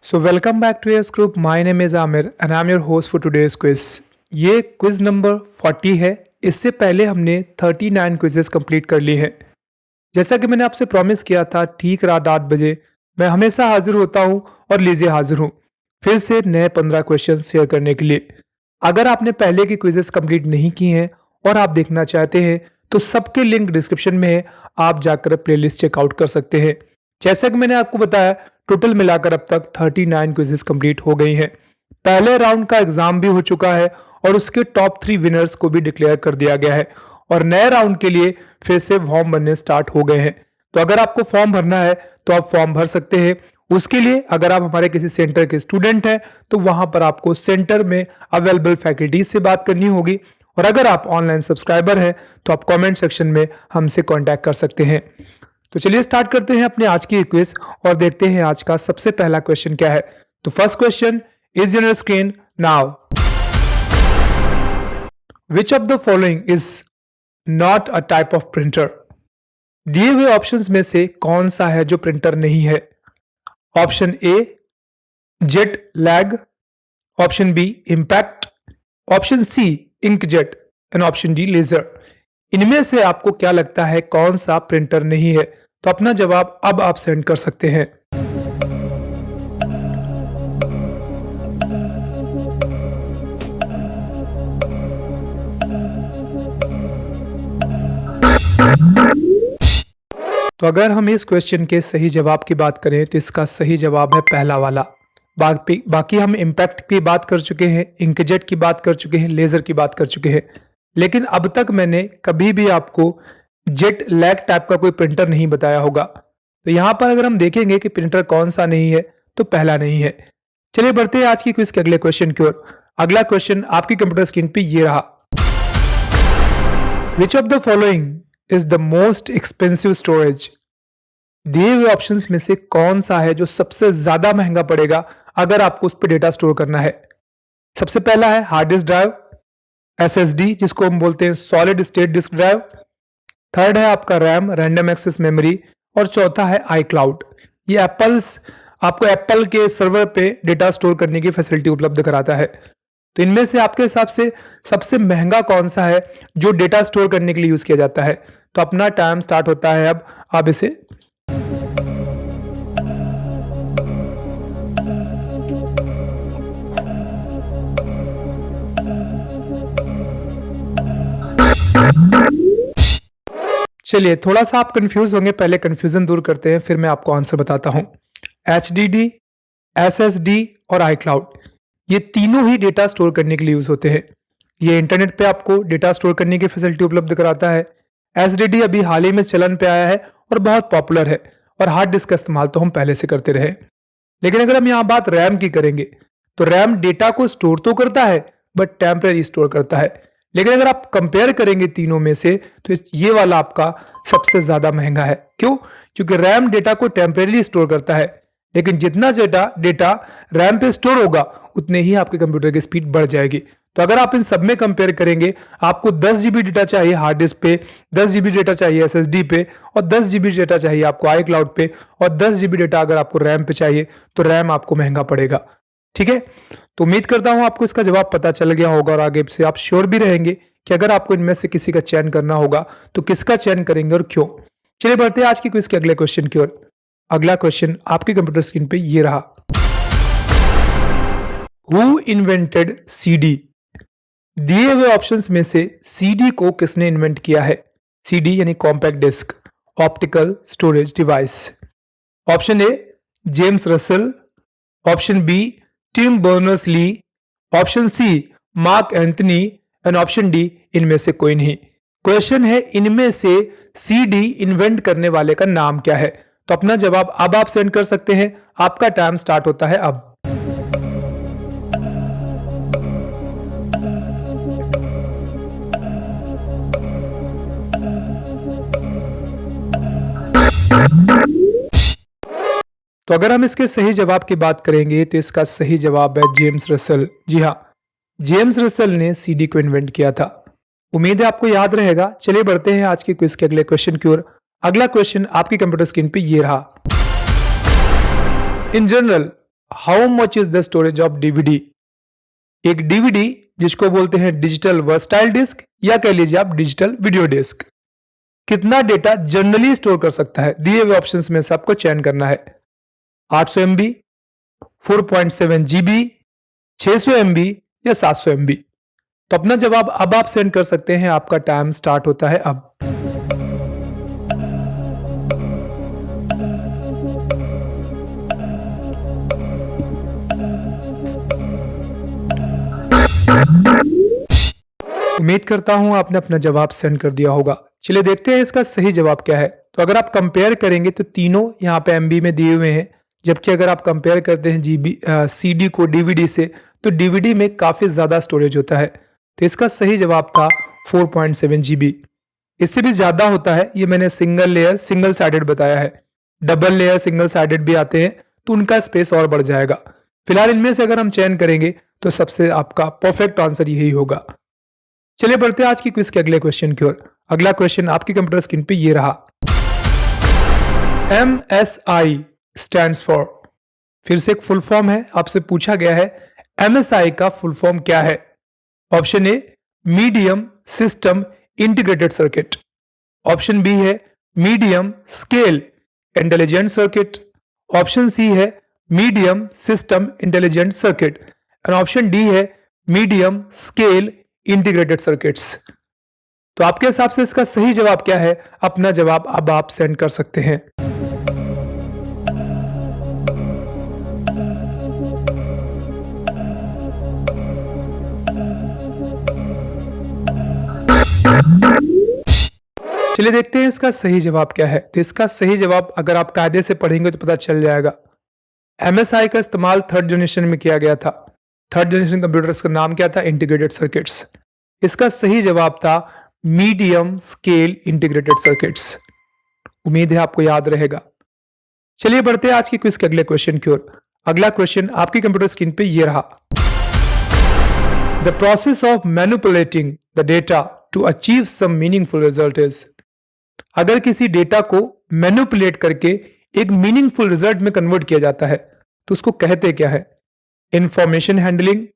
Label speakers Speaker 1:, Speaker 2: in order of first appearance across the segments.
Speaker 1: So welcome back to AS Group. My name is Amir and I'm your host for today's quiz. ये quiz number 40 है। इससे पहले हमने 39 quizzes complete कर ली हैं। जैसा कि मैंने आपसे प्रॉमिस किया था, ठीक रात 8 बजे मैं हमेशा हाजिर होता हूं और लीजिए हाजिर हूं फिर से नए 15 क्वेश्चन शेयर करने के लिए। अगर आपने पहले की क्विजेस कंप्लीट नहीं की हैं और आप देखना चाहते हैं तो सबके लिंक डिस्क्रिप्शन में है, आप जाकर प्लेलिस्ट चेकआउट कर सकते हैं। जैसा कि मैंने आपको बताया, टोटल मिलाकर अब तक 39 क्विजेस कंप्लीट हो गई हैं। पहले राउंड का एग्जाम भी हो चुका है और उसके टॉप 3 विनर्स को भी डिक्लेयर कर दिया गया है और नए राउंड के लिए फिर से फॉर्म भरने स्टार्ट हो गए हैं। तो अगर आपको फॉर्म भरना है तो आप फॉर्म भर सकते हैं। उसके लिए अगर आप हमारे किसी सेंटर के स्टूडेंट हैं तो वहां पर आपको सेंटर में अवेलेबल फैकल्टीज से बात करनी होगी, और अगर आप ऑनलाइन सब्सक्राइबर हैं तो आप कमेंट सेक्शन में हमसे कांटेक्ट कर सकते हैं। तो चलिए स्टार्ट करते हैं अपने आज की क्विज और देखते हैं आज का सबसे पहला क्वेश्चन क्या है। तो first question is on your screen now. Which of the following is not a type of printer? दिए हुए ऑप्शंस में से कौन सा है जो प्रिंटर नहीं है? Option A jet lag, option B impact, option C inkjet and option D laser. इनमें से आपको क्या लगता है कौन सा प्रिंटर नहीं है? तो अपना जवाब अब आप सेंड कर सकते हैं। तो अगर हम इस क्वेश्चन के सही जवाब की बात करें तो इसका सही जवाब है पहला वाला। बाकी हम इंपैक्ट की बात कर चुके हैं, इंकजेट की बात कर चुके हैं, लेजर की बात कर चुके हैं, लेकिन अब तक मैंने कभी भी आपको जेट लैग टाइप का कोई प्रिंटर नहीं बताया होगा। तो यहां पर अगर हम देखेंगे कि प्रिंटर कौन सा नहीं है तो पहला नहीं है। चलिए बढ़ते हैं आज की क्विज के अगले क्वेश्चन की ओर। अगला क्वेश्चन आपकी कंप्यूटर स्क्रीन पे ये रहा। Which of the following is the most expensive storage? दिए हुए ऑप्शंस में से कौन सा है जो सबसे ज्यादा महंगा पड़ेगा अगर आपको उस पर डेटा स्टोर करना है? सबसे पहला है हार्ड डिस्क ड्राइव, एसएसडी जिसको हम बोलते हैं solid state disk drive. Third है आपका रैम, रैंडम एक्सेस मेमोरी, और चौथा है आई क्लाउड। ये आपको एप्पल के सर्वर पे डेटा स्टोर करने की फैसिलिटी उपलब्ध कराता है। तो इनमें से आपके हिसाब से सबसे महंगा कौन सा है जो डेटा स्टोर करने के लिए यूज किया जाता है? तो अपना टाइम स्टार्ट होता है अब, आप इसे चलिए थोड़ा सा आप कंफ्यूज होंगे, पहले कंफ्यूजन दूर करते हैं फिर मैं आपको आंसर बताता हूं। HDD, SSD और आई क्लाउड, ये तीनों ही डेटा स्टोर करने के लिए यूज होते हैं। ये इंटरनेट पे आपको डेटा स्टोर करने की फैसिलिटी उपलब्ध कराता है। SSD अभी हाल ही में चलन पे आया है और बहुत पॉपुलर है, और हार्ड डिस्क का इस्तेमाल तो हम पहले से करते रहे। लेकिन अगर हम यहाँ बात रैम की करेंगे तो रैम डेटा को स्टोर तो करता है बट टेम्परेरी स्टोर करता है। लेकिन अगर आप कंपेयर करेंगे तीनों में से तो ये वाला आपका सबसे ज्यादा महंगा है। क्यों? क्योंकि रैम डेटा को टेम्परेरी स्टोर करता है, लेकिन जितना डेटा रैम पे स्टोर होगा उतने ही आपके कंप्यूटर की स्पीड बढ़ जाएगी। तो अगर आप इन सब में कंपेयर करेंगे, आपको 10 GB डेटा चाहिए हार्ड डिस्क पे, 10 GB डेटा चाहिए SSD पे, और 10 GB डेटा चाहिए आपको आई क्लाउड पे, और 10 GB डेटा अगर आपको रैम पे चाहिए तो रैम आपको महंगा पड़ेगा। ठीक है, तो उम्मीद करता हूं आपको इसका जवाब पता चल गया होगा और आगे से आप श्योर भी रहेंगे कि अगर आपको इनमें से किसी का चयन करना होगा तो किसका चयन करेंगे और क्यों। चलिए बढ़ते हैं आज की क्विज के अगले क्वेश्चन की ओर। अगला क्वेश्चन आपकी कंप्यूटर स्क्रीन पे ये रहा। Who invented CD? दिए हुए ऑप्शंस में से CD को किसने इन्वेंट किया है? CD यानी compact disc, optical storage device. Option A James Russell, option B Tim Berners-Lee, option C Mark Anthony, and option D इनमें से कोई नहीं। क्वेश्चन है इनमें से CD इन्वेंट करने वाले का नाम क्या है? तो अपना जवाब अब आप सेंड कर सकते हैं। आपका टाइम स्टार्ट होता है अब। तो अगर हम इसके सही जवाब की बात करेंगे तो इसका सही जवाब है जेम्स रसेल। जी हाँ, जेम्स रसेल ने CD को इन्वेंट किया था। उम्मीद है आपको याद रहेगा। चलिए बढ़ते हैं आज की क्विज के अगले क्वेश्चन की ओर। अगला क्वेश्चन आपकी कंप्यूटर स्क्रीन पे ये रहा। In general how much is the storage of DVD? एक डीवीडी जिसको बोलते हैं डिजिटल वर्सटाइल डिस्क या कह लीजिए आप डिजिटल वीडियो डिस्क, कितना डेटा जनरली स्टोर कर सकता है? दिए हुए ऑप्शंस में से आपको चयन करना है। 800 MB, 4.7 GB, 600 MB या 700 MB। तो अपना जवाब अब आप सेंड कर सकते हैं। आपका टाइम स्टार्ट होता है अब। उम्मीद करता हूं आपने अपना जवाब सेंड कर दिया होगा। चलिए देखते हैं इसका सही जवाब क्या है। तो अगर आप कंपेयर करेंगे तो तीनों यहाँ पे MB में दिए हुए हैं, जबकि अगर आप कंपेयर करते हैं CD को DVD से तो DVD में काफ़ी ज़्यादा स्टोरेज होता है। तो इसका सही जवाब था 4.7 GB। इससे भी ज़्यादा होता है, ये मैंने सिंगल लेयर सिंगल साइडेड बताया है। डबल लेयर सिंगल साइडेड भी आते हैं तो उनका स्पेस और बढ़ जाएगा। फिलहाल इनमें से अगर हम चयन करेंगे तो सबसे आपका परफेक्ट आंसर यही होगा। चलिए बढ़ते हैं आज की क्विज के अगले क्वेश्चन की ओर। अगला क्वेश्चन आपकी कंप्यूटर स्क्रीन पे ये रहा। MSI स्टैंड्स फॉर, फिर से एक फुल फॉर्म है, आपसे पूछा गया है MSI का फुल फॉर्म क्या है? Option A medium system integrated circuit, option B है medium scale intelligent circuit, option C है medium system intelligent circuit and option D है मीडियम स्केल इंटीग्रेटेड सर्किट्स। तो आपके हिसाब से इसका सही जवाब क्या है? अपना जवाब अब आप सेंड कर सकते हैं। चलिए देखते हैं इसका सही जवाब क्या है। तो इसका सही जवाब अगर आप कायदे से पढ़ेंगे तो पता चल जाएगा। MSI का इस्तेमाल थर्ड जनरेशन में किया गया था। थर्ड जनरेशन कंप्यूटर्स का नाम क्या था? Integrated circuits. इसका सही जवाब था मीडियम स्केल इंटीग्रेटेड सर्किट्स। उम्मीद है आपको याद रहेगा। चलिए बढ़ते हैं आज की क्विज के अगले क्वेश्चन की ओर। अगला क्वेश्चन आपकी कंप्यूटर स्क्रीन पे ये रहा। The process of manipulating the data to achieve some meaningful result is. अगर किसी डेटा को मैनिपुलेट करके एक मीनिंगफुल रिजल्ट में कन्वर्ट किया जाता है तो उसको कहते क्या है? Information handling,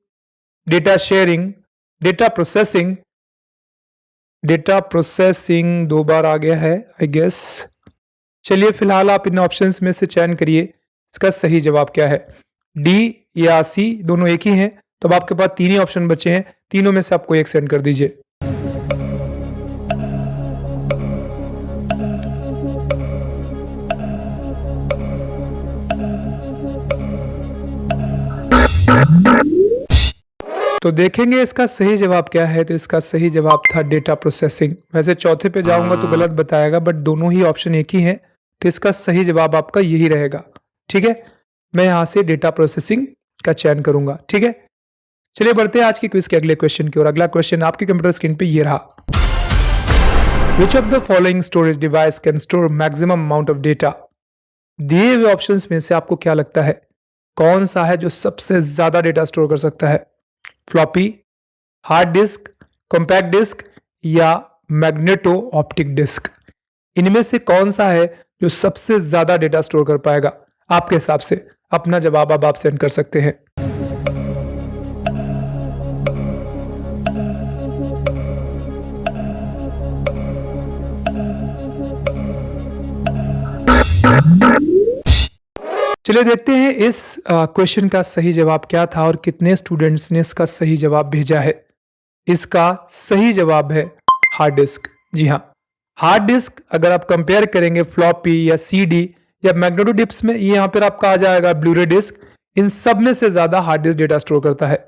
Speaker 1: data sharing, data processing. Data processing दो बार आ गया है आई गेस। चलिए फिलहाल आप इन ऑप्शंस में से चयन करिए, इसका सही जवाब क्या है? डी या सी दोनों एक ही हैं। तो अब आपके पास तीन ही ऑप्शन बचे हैं, तीनों में से आपको एक सेंड कर दीजिए। तो देखेंगे इसका सही जवाब क्या है। तो इसका सही जवाब था डेटा प्रोसेसिंग। वैसे चौथे पे जाऊंगा तो गलत बताएगा, बट दोनों ही ऑप्शन एक ही हैं, तो इसका सही जवाब आपका यही रहेगा। ठीक है, मैं यहां से डेटा प्रोसेसिंग का चयन करूंगा। ठीक है, चलिए बढ़ते हैं आज की क्विज के अगले क्वेश्चन की ओर। अगला क्वेश्चन आपकी कंप्यूटर स्क्रीन पे ये रहा। Which of the following storage device can store maximum amount of data? दिए हुए ऑप्शंस में से आपको क्या लगता है कौन सा है जो सबसे ज्यादा डेटा स्टोर कर सकता है? Floppy, hard disk, compact disk या मैग्नेटो ऑप्टिक डिस्क? इनमें से कौन सा है जो सबसे ज्यादा डेटा स्टोर कर पाएगा आपके हिसाब से? अपना जवाब अब आप सेंड कर सकते हैं। चलिए देखते हैं इस क्वेश्चन का सही जवाब क्या था और कितने स्टूडेंट्स ने इसका सही जवाब भेजा है। इसका सही जवाब है हार्ड डिस्क। जी हाँ, हार्ड डिस्क अगर आप कंपेयर करेंगे फ्लॉपी या CD या मैग्नेटो डिस्क में, ये यहाँ पर आपका आ जाएगा ब्लूरे डिस्क। इन सब में से ज्यादा हार्ड डिस्क डेटा स्टोर करता है।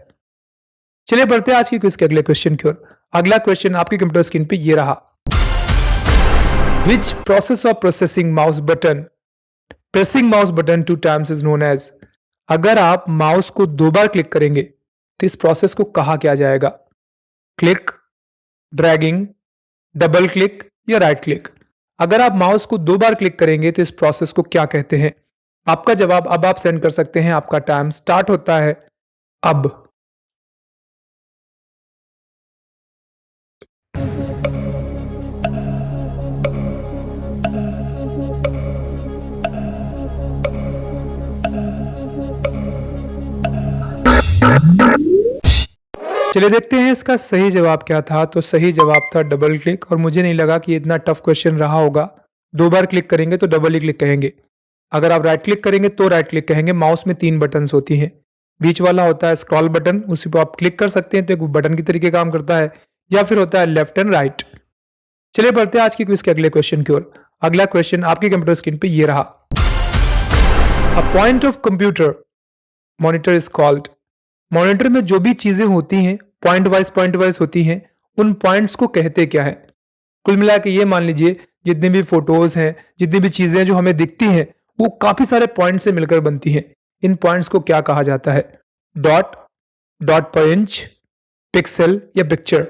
Speaker 1: चलिए बढ़ते हैं आज की क्विज के अगले क्वेश्चन की ओर। अगला क्वेश्चन आपकी कंप्यूटर स्क्रीन पे ये रहा। Which process of processing mouse button pressing mouse button 2 times is known as? अगर आप माउस को 2 बार क्लिक करेंगे तो इस प्रोसेस को कहा क्या जाएगा? क्लिक, ड्रैगिंग, डबल क्लिक या राइट क्लिक? अगर आप माउस को 2 बार क्लिक करेंगे तो इस प्रोसेस को क्या कहते हैं? आपका जवाब अब आप सेंड कर सकते हैं। आपका टाइम स्टार्ट होता है अब। चलिए देखते हैं इसका सही जवाब क्या था। तो सही जवाब था डबल क्लिक, और मुझे नहीं लगा कि इतना टफ क्वेश्चन रहा होगा। 2 बार क्लिक करेंगे तो डबल ही क्लिक कहेंगे। अगर आप राइट क्लिक करेंगे तो राइट क्लिक कहेंगे। माउस में 3 बटन्स होती हैं। बीच वाला होता है स्क्रॉल बटन, उसी पर आप क्लिक कर सकते हैं तो एक बटन की तरीके काम करता है, या फिर होता है लेफ्ट एंड राइट। चलिए बढ़ते हैं आज की क्विज के अगले क्वेश्चन की ओर। अगला क्वेश्चन आपकी कंप्यूटर स्क्रीन पे ये रहा। A point of computer monitor is called. Monitor में जो भी चीजें होती हैं पॉइंट वाइज होती हैं, उन पॉइंट्स को कहते क्या है? कुल मिला के ये मान लीजिए जितनी भी फोटोज हैं, जितनी भी चीजें जो हमें दिखती हैं, वो काफी सारे पॉइंट से मिलकर बनती हैं। इन पॉइंट्स को क्या कहा जाता है? डॉट, डॉट पर इंच, पिक्सल या पिक्चर?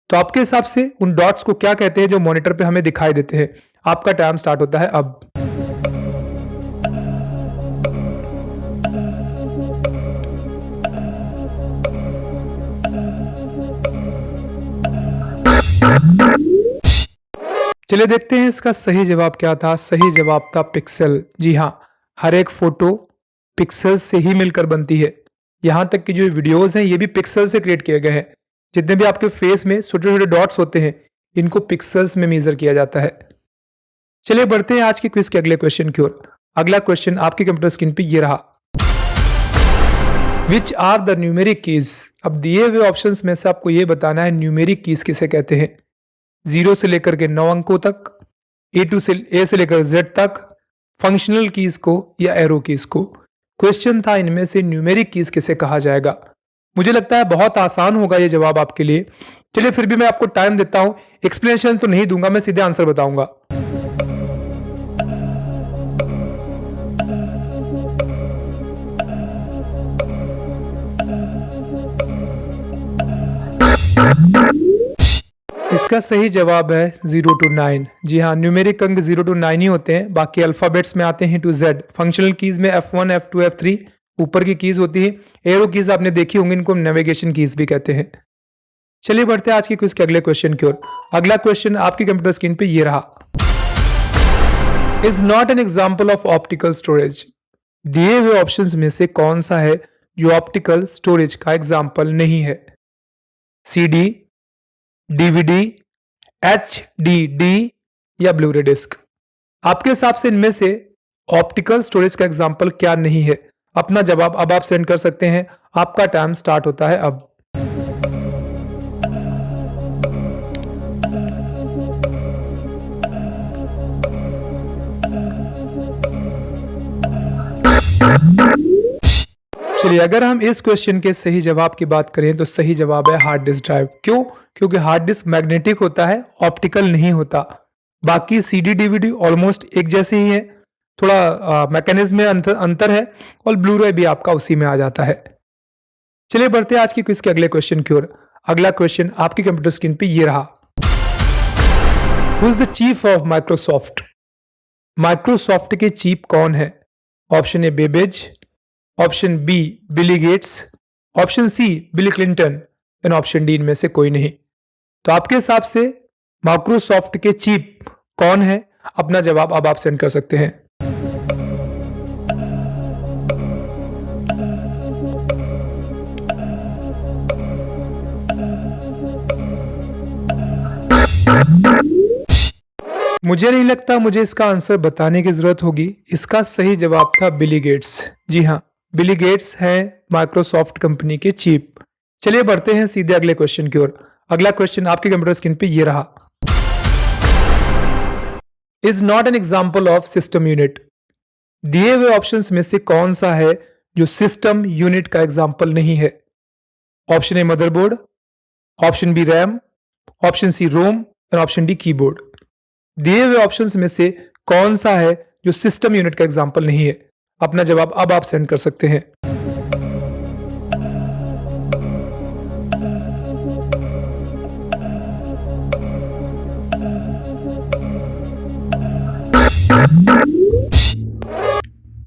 Speaker 1: तो आपके हिसाब से उन डॉट्स को क्या कहते हैं जो मॉनिटर पे हमें दिखाई देते हैं? आपका टाइम स्टार्ट होता है अब। चलिए देखते हैं इसका सही जवाब क्या था। सही जवाब था पिक्सल। जी हाँ, हर एक फोटो पिक्सल से ही मिलकर बनती है। यहां तक कि जो वीडियोस हैं ये भी पिक्सल से क्रिएट किए गए हैं। जितने भी आपके फेस में छोटे छोटे डॉट्स होते हैं, इनको पिक्सल्स में मेजर किया जाता है। चलिए बढ़ते हैं आज की क्विज के अगले क्वेश्चन की ओर। अगला क्वेश्चन आपकी कंप्यूटर स्क्रीन पे ये रहा। Which are the numeric keys? अब दिए हुए ऑप्शंस में से आपको ये बताना है न्यूमेरिक कीज किसे कहते हैं। 0 से लेकर के 9 अंकों तक, ए से लेकर जेड तक, फंक्शनल कीज को या एरो कीज को। क्वेश्चन था इनमें से न्यूमेरिक कीज किसे कहा जाएगा। मुझे लगता है बहुत आसान होगा ये जवाब आपके लिए। चलिए फिर भी मैं आपको टाइम देता हूं। एक्सप्लेनेशन तो नहीं दूंगा, मैं सीधे आंसर बताऊंगा। इसका सही जवाब है 0 to 9। जी हाँ, न्यूमेरिक अंक 0 to 9 ही होते हैं। बाकी अल्फाबेट्स में आते हैं to Z। फंक्शनल कीज में F1, F2, F3 ऊपर की कीज होती है। एरो कीज आपने देखी होंगी, इनको नेविगेशन कीज भी कहते हैं। चलिए बढ़ते हैं आज की क्विज के अगले क्वेश्चन की ओर। अगला क्वेश्चन आपकी कंप्यूटर स्क्रीन पे ये रहा। Is not an example of optical storage. दिए हुए ऑप्शंस में से कौन सा है जो ऑप्टिकल स्टोरेज का एग्जाम्पल नहीं है? CD, DVD, HDD या ब्लूरे डिस्क? आपके हिसाब से इनमें से ऑप्टिकल स्टोरेज का एग्जाम्पल क्या नहीं है? अपना जवाब अब आप सेंड कर सकते हैं। आपका टाइम स्टार्ट होता है अब। चलिए अगर हम इस क्वेश्चन के सही जवाब की बात करें तो सही जवाब है हार्ड डिस्क ड्राइव। क्यों? क्योंकि हार्ड डिस्क मैग्नेटिक होता है, ऑप्टिकल नहीं होता। बाकी CD DVD ऑलमोस्ट एक जैसे ही है, थोड़ा मैकेनिज्म में अंतर है, और ब्लूरे भी आपका उसी में आ जाता है। चलिए बढ़ते हैं आज की क्विज के अगले क्वेश्चन की ओर। अगला क्वेश्चन आपकी कंप्यूटर स्क्रीन पे ये रहा। Who is the chief of Microsoft? Microsoft के चीफ कौन है? Option A Babbage, option B Billy Gates, option C Bill Clinton, and option D इनमें से कोई नहीं। तो आपके हिसाब से माइक्रोसॉफ्ट के चीफ कौन है? अपना जवाब अब आप सेंड कर सकते हैं। मुझे नहीं लगता मुझे इसका आंसर बताने की जरूरत होगी। इसका सही जवाब था बिली गेट्स। जी हाँ, बिली गेट्स हैं माइक्रोसॉफ्ट कंपनी के चीफ। चलिए बढ़ते हैं सीधे अगले क्वेश्चन की ओर। अगला क्वेश्चन आपके कंप्यूटर स्क्रीन पे ये रहा। Is not an example of system unit. दिए हुए ऑप्शंस में से कौन सा है जो सिस्टम यूनिट का एग्जाम्पल नहीं है? Option A motherboard, option B RAM, option C ROM, और ऑप्शन डी कीबोर्ड। दिए हुए ऑप्शंस में से कौन सा है जो सिस्टम यूनिट का एग्जाम्पल नहीं है? अपना जवाब अब आप सेंड कर सकते हैं।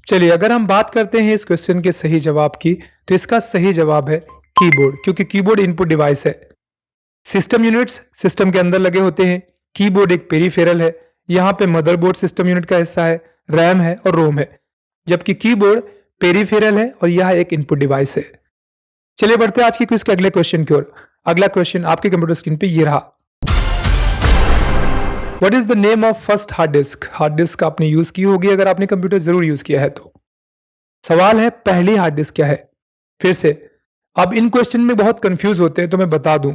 Speaker 1: चलिए अगर हम बात करते हैं इस क्वेश्चन के सही जवाब की, तो इसका सही जवाब है कीबोर्ड, क्योंकि कीबोर्ड इनपुट डिवाइस है। सिस्टम यूनिट्स सिस्टम के अंदर लगे होते हैं, कीबोर्ड एक पेरिफेरल है। यहाँ पे मदरबोर्ड सिस्टम यूनिट का हिस्सा है, रैम है और रोम है, जबकि कीबोर्ड पेरिफेरल है और यह एक इनपुट डिवाइस है। चलिए बढ़ते हैं आज की क्विज के अगले क्वेश्चन की ओर। अगला क्वेश्चन आपके कंप्यूटर स्क्रीन पे ये रहा। What is the name of first hard disk? Hard disk आपने यूज की होगी अगर आपने कंप्यूटर जरूर यूज किया है तो। सवाल है पहली हार्ड डिस्क क्या है? फिर से अब इन क्वेश्चन में बहुत कंफ्यूज होते हैं तो मैं बता दूं,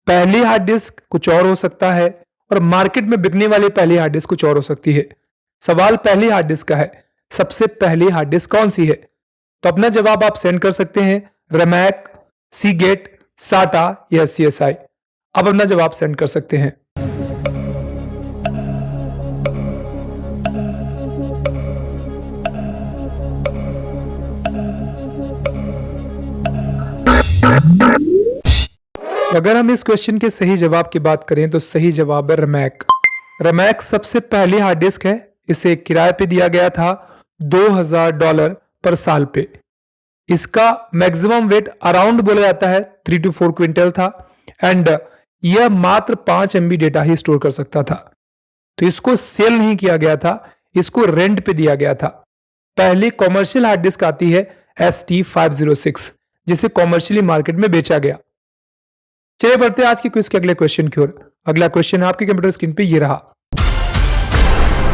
Speaker 1: पहली हार्ड डिस्क कुछ और हो सकता है और मार्केट में बिकने वाली पहली हार्ड डिस्क कुछ और हो सकती है। सवाल पहली हार्ड डिस्क का है, सबसे पहली हार्ड डिस्क कौन सी है? तो अपना जवाब आप सेंड कर सकते हैं रमैक, सीगेट, साटा या CSI। अब अपना जवाब सेंड कर सकते हैं। अगर हम इस क्वेश्चन के सही जवाब की बात करें तो सही जवाब है रमैक। रमैक सबसे पहली हार्ड डिस्क है। इसे किराए पे दिया गया था $2000 पर साल पे। इसका मैक्सिमम वेट अराउंड बोला जाता है 3 to 4 क्विंटल था एंड यह मात्र 5 MB डेटा ही स्टोर कर सकता था। तो इसको सेल नहीं किया गया था, इसको रेंट पे दिया गया था। पहली कॉमर्शियल हार्ड डिस्क आती है ST506 जिसे कॉमर्शियली मार्केट में बेचा गया। चलिए बढ़ते हैं आज की क्विज के अगले क्वेश्चन की ओर। अगला क्वेश्चन आपके कंप्यूटर स्क्रीन पे ये रहा।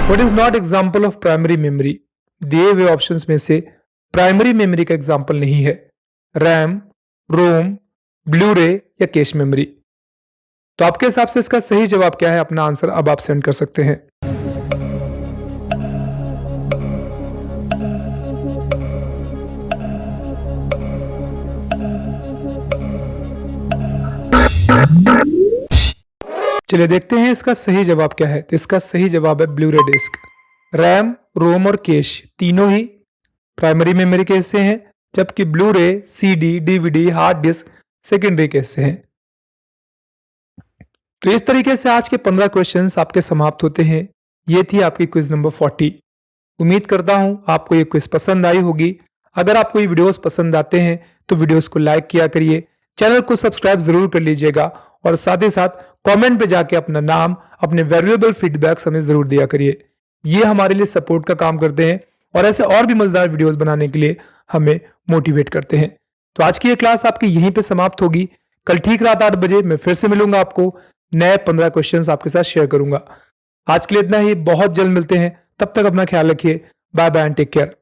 Speaker 1: What is not example of primary memory? दिए हुए ऑप्शंस में से प्राइमरी मेमोरी का एग्जांपल नहीं है। रैम, रोम, ब्लूरे या कैश मेमोरी। तो आपके हिसाब से इसका सही जवाब क्या है? अपना आंसर अब आप सेंड कर सकते हैं। चलिए देखते हैं इसका सही जवाब क्या है। तो इसका सही जवाब है ब्लूरे डिस्क। रैम, रोम और कैश तीनों ही प्राइमरी मेमोरी के हिस्से हैं, जबकि Blu-ray, CD, DVD, hard disk secondary के हिस्से हैं। तो इस तरीके से आज के 15 क्वेश्चंस आपके समाप्त होते हैं। ये थी आपकी क्विज नंबर 40। उम्मीद करता हूं आपको ये क्विज पसंद आई होगी। अगर आपको ये वीडियोस पसंद आते हैं तो वीडियोस को लाइक किया करिए, चैनल को सब्सक्राइब जरूर कर लीजिएगा और साथ ही साथ कमेंट पे जाके अपना नाम, अपने वैल्यूएबल फीडबैक्स हमें जरूर दिया करिए। ये हमारे लिए सपोर्ट का काम करते हैं और ऐसे और भी मजेदार वीडियोस बनाने के लिए हमें मोटिवेट करते हैं। तो आज की ये क्लास आपकी यहीं पे समाप्त होगी। कल ठीक रात 8 बजे मैं फिर से मिलूंगा, आपको नए 15 क्वेश्चंस आपके साथ शेयर करूंगा। आज के लिए इतना ही, बहुत जल्द मिलते हैं। तब तक अपना ख्याल रखिए। Bye bye and take care.